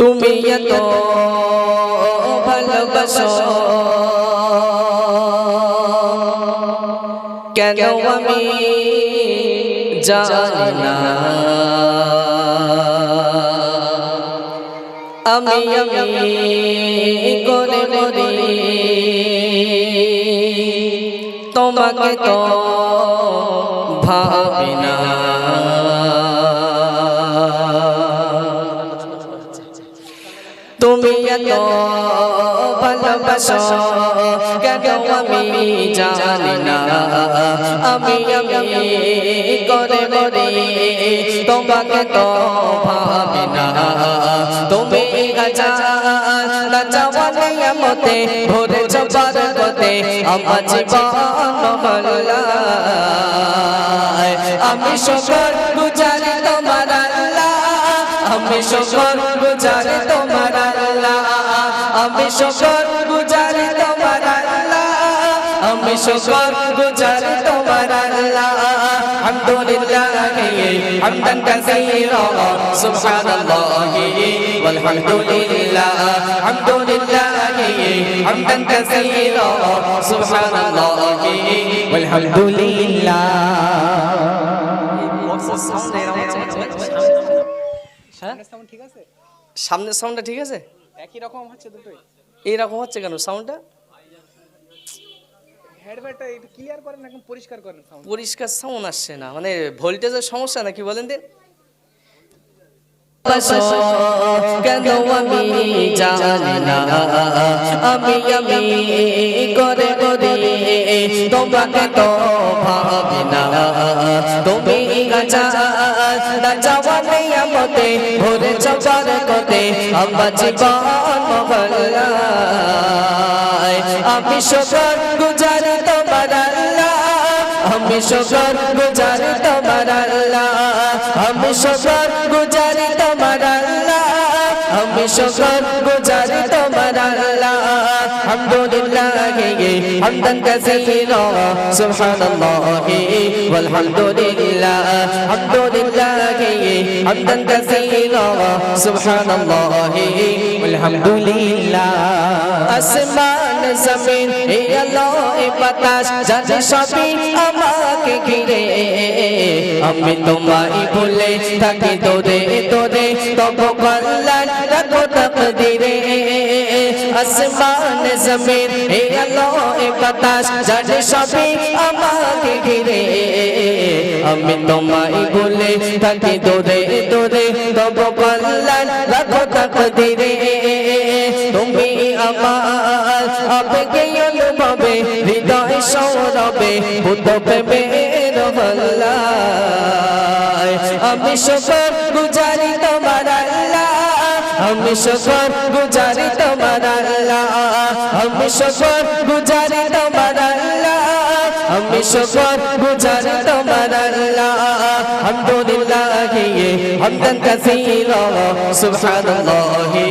তুমি এত ভালোবাসো কেন আমি জানি না আমি করে মরি তোমাকে তো ভাবি না তুমি এত ভালোবাসো কেন আমি জানি না আমি করে মরি তোমাকে তো ভাবি না তুমি না চাওয়ালে আমতে ভরে চবার গতে আমার জীবন মহল্লায় আমি শুকর গুজারি তোমার আল্লাহ আমি শুকর গুজারি তোমার আল্লাহ আমি শুকর গুজারি তোমার আল্লাহ আমি শুকর গুজারি তোমার আল্লাহ আলহামদুলিল্লাহ হামদান কাসীরা সুবহানাল্লাহি ওয়াল হামদুলিল্লাহ আলহামদুলিল্লাহ হামদান কাসীরা সুবহানাল্লাহি ওয়াল হামদুলিল্লাহ সামনের সাউন্ডটা ঠিক আছে একই রকম হচ্ছে দুটোই এইরকম হচ্ছে কেন সাউন্ডটা হেডফোনটা একটু ক্লিয়ার করেন একদম পরিষ্কার করেন সাউন্ড পরিষ্কার সাউন্ড আসছে না মানে ভোল্টেজের সমস্যা নাকি বলেন দিন কেন আমি জানি না আমি করে মরি তোমাকে তো ভাবি না তুমি যাওয়ালে আমতে ভরে চবার গতে আমার জীবন মহল্লায় আমি শুকর গুজারি তোমার আল্লাহ আমি শুকর গুজারি তোমার আল্লাহ আমি শুকর গুজারি তোমার আল্লাহ আমি শুকর গুজারি তোমার আল্লাহ আলহামদুলিল্লাহ হামদান কাসীরা সুবহানাল্লাহি ওয়াল হামদুলিল্লাহ আলহামদুলিল্লাহ হামদান কাসীরা সুবহানাল্লাহি ওয়াল হামদুলিল্লাহ আসমান জমিন এ আলো এ বাতাস জানে সবই আমাকে ঘিরে আমি তোমায় ভুলে থাকি তোরে তোরে তবু কল্যাণ রাখো তাকদীরে আসমান জমিন এ আলো এ বাতাস জানে সবই আমাকে ঘিরে আমি তোমায় ভুলে থাকি তোরে তোরে তবু কল্যাণ রাখো তাকদীরে তুমি আমার আবেগে অনুভবে হৃদয় সৌরভে বুদ্ধ প্রেমের হল্লায় আমি শুকর গুজারি তোমার আল্লাহ আমি শুকর গুজারি তোমার আল্লাহ আমি শুকর গুজারি তোমার আল্লাহ আমি শুকর গুজারি তোমার আল্লাহ আলহামদুলিল্লাহ হামদান কাসীরা সুবহানাল্লাহি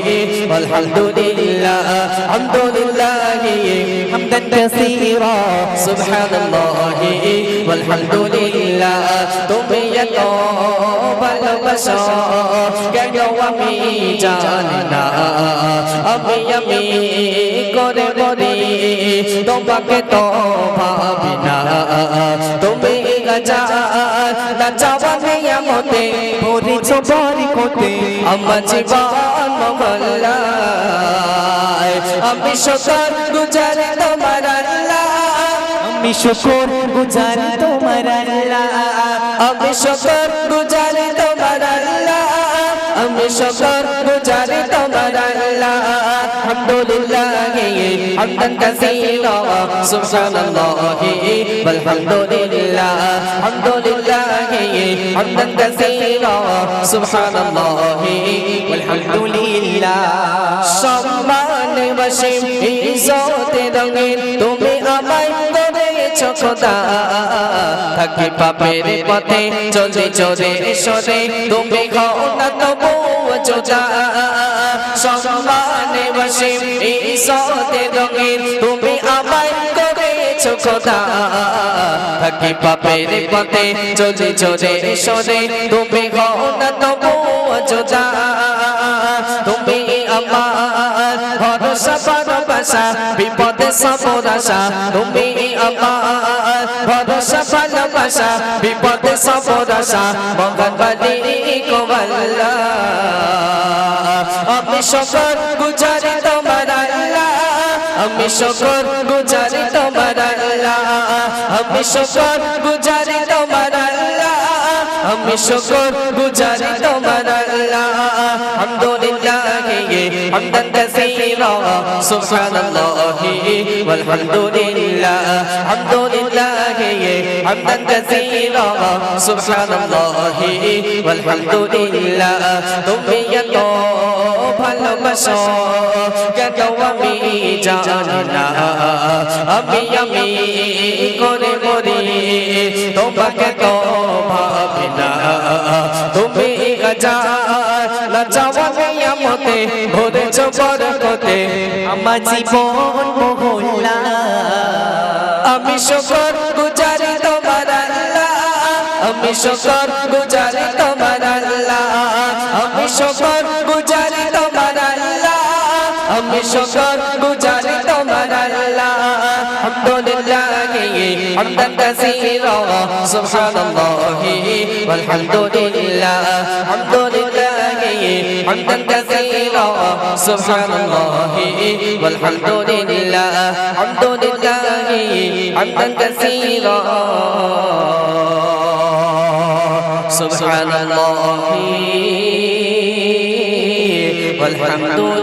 ওয়াল হামদুলিল্লাহ আলহামদুলিল্লাহ হামদান কাসীরা সুবহানাল্লাহি ওয়াল হামদুলিল্লাহ তুমি এত ভালোবাসো কেন আমি জানি না আমি করে মরি তোমাকে তো ভাবি না তুমি না চাওয়ালে আমতে ভরে চবার গতে আমার জীবন মহল্লায় আমি শুকর গুজারি তোমার আল্লাহ আমি শুকর গুজারি তোমার আল্লাহ আমি শুকর গুজারি তোমার আল্লাহ আমি শুকর গুজারি তোমার আল্লাহ আলহামদুলিল্লাহ হামদান কাসীরা সুবহানাল্লাহি ওয়াল হামদুলিল্লাহ আলহামদুলিল্লাহ হামদান কাসীরা সুবহানাল্লাহি ওয়াল হামদুলিল্লাহ সম্মান বসে ইজ্জতে রঙিন তুমি আমায় করেছো খোদা থাকি পাপের পথে চলে চলে সরে তুমি হও না তবু জোজা সম্মানে বসে ইজ্জতে রঙিন তুমি আমায় করেছো খোদা থাকি পাপের পথে চলে চলে সরে তুমি হও না তবু জোজা তুমি আমার ভরসা ভালোবাসা বিপদে সবর আশা তুমি আমার ভরসা ভালোবাসা বিপদে সবর আশা মগন বালি কোয়াল্লা আমি শুকর গুজারি তোমার আল্লাহ আমি শুকর গুজারি তোমার আল্লাহ আমি শুকর গুজারি তোমার আল্লাহ আমি শুকর গুজারি তোমার আল্লাহ আলহামদুলিল্লাহ হামদান কাসীরা সুবহানাল্লাহি ওয়াল হামদুলিল্লাহ আলহামদুলিল্লাহ হামদান কাসীরা সুবহানাল্লাহি ওয়াল হামদুলিল্লাহ তুমি এত ভালোবাসো কেন আমি জানি না আমি করে মরি তোমাকে তো ভাবি না তুমি না চাওয়া নিয়ামতে ভরেছ বরকতে আমার জীবন মহল্লা আমি শুকর গুজারি তোমার আল্লাহ আমি শুকর গুজারি তোমার আল্লাহ আমি শুকর গুজারি তোমার আল্লাহ আমি শুকর গুজারি তোমার আল্লাহ আলহামদুলিল্লাহ হামদান কাসীরা সুবহানাল্লাহি ওয়াল হামদুলিল্লাহ আলহামদুলিল্লাহ হামদান কাসীরা সুবহানাল্লাহি ওয়াল হামদুলিল্লাহ আলহামদুলিল্লাহ হামদান কাসীরা সুবহানাল্লাহি ওয়াল হামদুলিল্লাহ